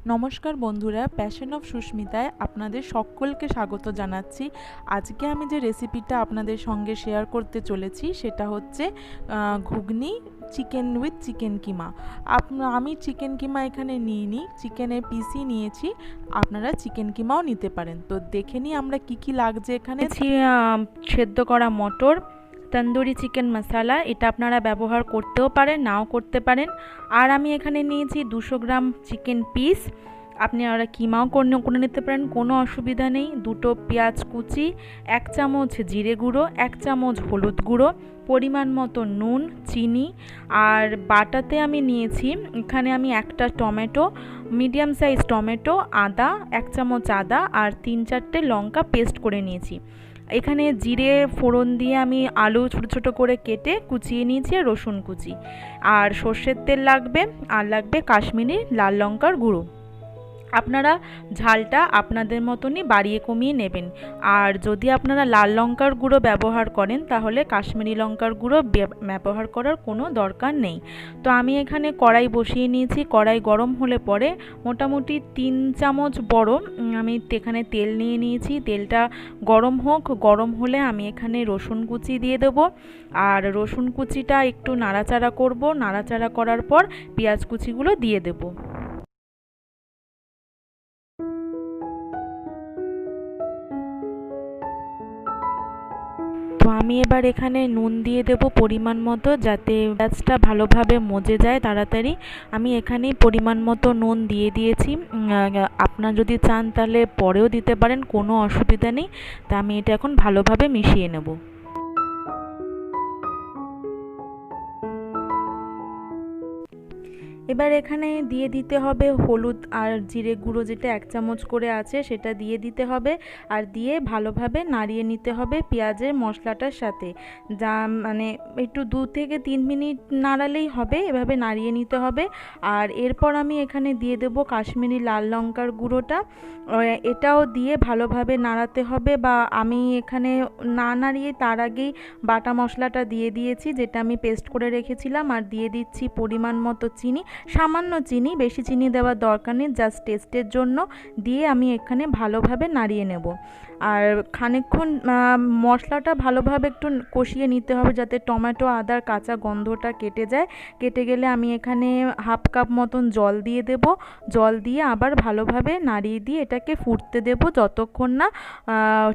নমস্কার বন্ধুরা, passion of সুস্মিতায় আপনাদের সকলকে স্বাগত জানাচ্ছি। আজকে আমি যে রেসিপিটা আপনাদের সঙ্গে শেয়ার করতে চলেছি সেটা হচ্ছে ঘুগনি চিকেন উইথ চিকেন কিমা। আমি চিকেন কিমা এখানে নিইনি, চিকেনের পিসই নিয়েছি। আপনারা চিকেন কিমাও নিতে পারেন। তো দেখে নিই আমরা কি কি লাগছে এখানে। সেদ্ধ করা মটর, তন্দুরি চিকেন মশলা, এটা আপনারা ব্যবহার করতেও পারেন, নাও করতে পারেন। আর আমি এখানে নিয়েছি 200 গ্রাম চিকেন পিস। আপনারা কিমাও করে নিতে পারেন, কোনো অসুবিধা নেই। 2টো পেঁয়াজ কুচি, 1 চামচ জিরে গুঁড়ো, 1 চামচ হলুদ গুঁড়ো, পরিমাণ মতো নুন, চিনি। আর বাটাতে আমি নিয়েছি এখানে আমি একটা টমেটো, মিডিয়াম সাইজ টমেটো, আদা 1 চামচ আদা আর 3-4টে লঙ্কা পেস্ট করে নিয়েছি। এখানে জিরে ফোড়ন দিয়ে আমি আলু ছোটো ছোটো করে কেটে কুচিয়ে নিয়েছি, রসুন কুচি। আর সর্ষের তেল লাগবে, আর লাগবে কাশ্মীরি লাল লঙ্কার গুঁড়ো। আপনারা ঝালটা আপনাদের মতনই বাড়িয়ে কমিয়ে নেবেন। আর যদি আপনারা লাল লঙ্কার গুঁড়ো ব্যবহার করেন তাহলে কাশ্মীরি লঙ্কার গুঁড়ো ব্যবহার করার কোনো দরকার নেই। তো আমি এখানে কড়াই বসিয়ে নিয়েছি। কড়াই গরম হলে পরে মোটামুটি 3 চামচ বড় আমি এখানে তেল নিয়ে নিয়েছি। তেলটা গরম হোক, গরম হলে আমি এখানে রসুন কুচি দিয়ে দেবো। আর রসুন কুচিটা একটু নাড়াচাড়া করব, নাড়াচাড়া করার পর পেঁয়াজ কুচিগুলো দিয়ে দেবো। তো আমি এবার এখানে নুন দিয়ে দেব পরিমাণ মতো, যাতে পেঁয়াজটা ভালোভাবে মজে যায় তাড়াতাড়ি। আমি এখানে পরিমাণ মতো নুন দিয়ে দিয়েছি। আপনারা যদি চান তাহলে পরেও দিতে পারেন, কোনো অসুবিধা নেই। তা আমি এটা এখন ভালোভাবে মিশিয়ে নেব। এবার এখানে দিয়ে দিতে হবে হলুদ আর জিরে গুঁড়ো, যেটা 1 চামচ করে আছে সেটা দিয়ে দিতে হবে। আর দিয়ে ভালোভাবে নাড়িয়ে নিতে হবে পেঁয়াজের মশলাটার সাথে। যা মানে একটু 2 থেকে 3 মিনিট নাড়ালেই হবে, এভাবে নাড়িয়ে নিতে হবে। আর এরপর আমি এখানে দিয়ে দেব কাশ্মীরি লাল লঙ্কার গুঁড়োটা। এটাও দিয়ে ভালোভাবে নাড়াতে হবে। বা আমি এখানে না নাড়িয়ে তার আগেই বাটা মশলাটা দিয়ে দিয়েছি, যেটা আমি পেস্ট করে রেখেছিলাম। আর দিয়ে দিচ্ছি পরিমাণ মতো চিনি, সামান্য চিনি, বেশি চিনি দেওয়ার দরকার নেই, জাস্ট টেস্টের জন্য। দিয়ে আমি এখানে ভালোভাবে নাড়িয়ে নেব। আর খানিকক্ষণ মশলাটা ভালোভাবে একটু কষিয়ে নিতে হবে, যাতে টমেটো আদার কাঁচা গন্ধটা কেটে যায়। কেটে গেলে আমি এখানে হাফ কাপ মতন জল দিয়ে দেব। জল দিয়ে আবার ভালোভাবে নাড়িয়ে দিয়ে এটাকে ফুটতে দেব, যতক্ষণ না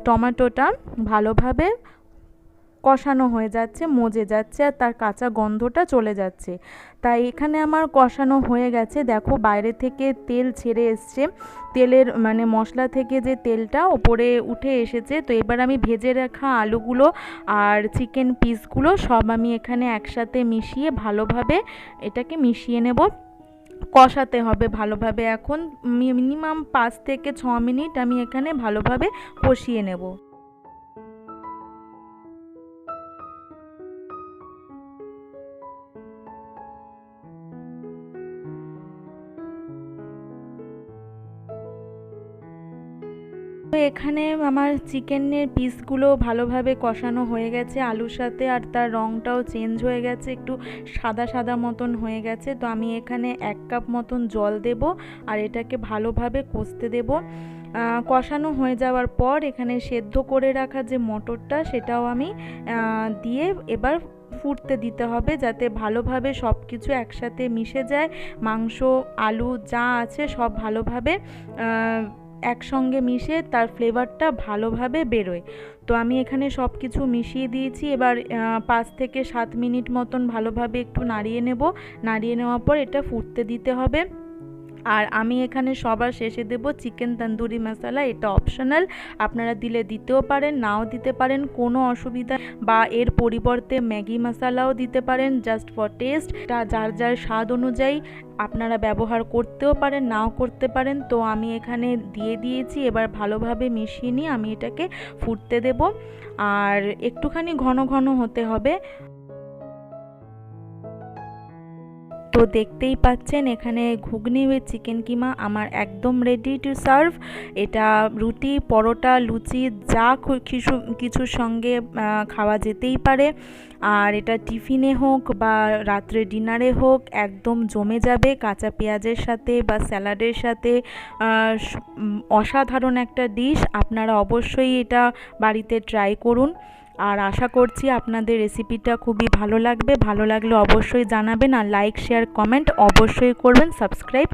টমেটোটা ভালোভাবে কষানো হয়ে যাচ্ছে, মজে যাচ্ছে, আর তার কাঁচা গন্ধটা চলে যাচ্ছে। তাই এখানে আমার কষানো হয়ে গেছে। দেখো বাইরে থেকে তেল ছেড়ে এসছে, তেলের মানে মশলা থেকে যে তেলটা ওপরে উঠে এসেছে। তো এবার আমি ভেজে রাখা আলুগুলো আর চিকেন পিসগুলো সব আমি এখানে একসাথে মিশিয়ে ভালোভাবে এটাকে মিশিয়ে নেব। কষাতে হবে ভালোভাবে। এখন মিনিমাম 5 থেকে 6 মিনিট আমি এখানে ভালোভাবে কষিয়ে নেব। তো এখানে আমার চিকেনের পিসগুলো ভালোভাবে কষানো হয়ে গেছে আলুর সাথে, আর তার রঙটাও চেঞ্জ হয়ে গেছে, একটু সাদা সাদা মতন হয়ে গেছে। তো আমি এখানে 1 কাপ মতন জল দেব আর এটাকে ভালোভাবে কষতে দেব। কষানো হয়ে যাওয়ার পর এখানে সেদ্ধ করে রাখা যে মটরটা সেটাও আমি দিয়ে এবার ফুটতে দিতে হবে, যাতে ভালোভাবে সব কিছু একসাথে মিশে যায়। মাংস, আলু যা আছে সব ভালোভাবে একসঙ্গে মিশে তার ফ্লেভারটা ভালোভাবে বেরোয়। তো আমি এখানে সব কিছু মিশিয়ে দিয়েছি। এবার 5 থেকে 7 মিনিট মতন ভালোভাবে একটু নাড়িয়ে নেব। নাড়িয়ে নেওয়ার পর এটা ফুটতে দিতে হবে। আর আমি এখানে সবার শেষে দেব চিকেন তন্দুরি মশলা। এটা অপশনাল, আপনারা দিলে দিতেও পারেন, নাও দিতে পারেন, কোনো অসুবিধা। বা এর পরিবর্তে ম্যাগি মশলাও দিতে পারেন, জাস্ট ফর টেস্ট। এটা যার যার স্বাদ অনুযায়ী আপনারা ব্যবহার করতেও পারেন, নাও করতে পারেন। তো আমি এখানে দিয়ে দিয়েছি। এবার ভালোভাবে মিশিয়ে নিয়ে আমি এটাকে ফুটতে দেব। আর একটুখানি ঘন ঘন হতে হবে। তো দেখতেই পাচ্ছেন এখানে ঘুগনি উইথ চিকেন কিমা আমার একদম রেডি টু সার্ভ। এটা রুটি, পরোটা, লুচি যা কিছুর সঙ্গে খাওয়া যেতেই পারে। আর এটা টিফিনে হোক বা রাত্রে ডিনারে হোক একদম জমে যাবে কাঁচা পেঁয়াজের সাথে বা স্যালাডের সাথে। অসাধারণ একটা ডিশ, আপনারা অবশ্যই এটা বাড়িতে ট্রাই করুন। আর আশা করছি আপনাদের রেসিপিটা খুবই ভালো লাগবে। ভালো লাগলে অবশ্যই জানাবেন, আর লাইক শেয়ার কমেন্ট অবশ্যই করবেন, সাবস্ক্রাইব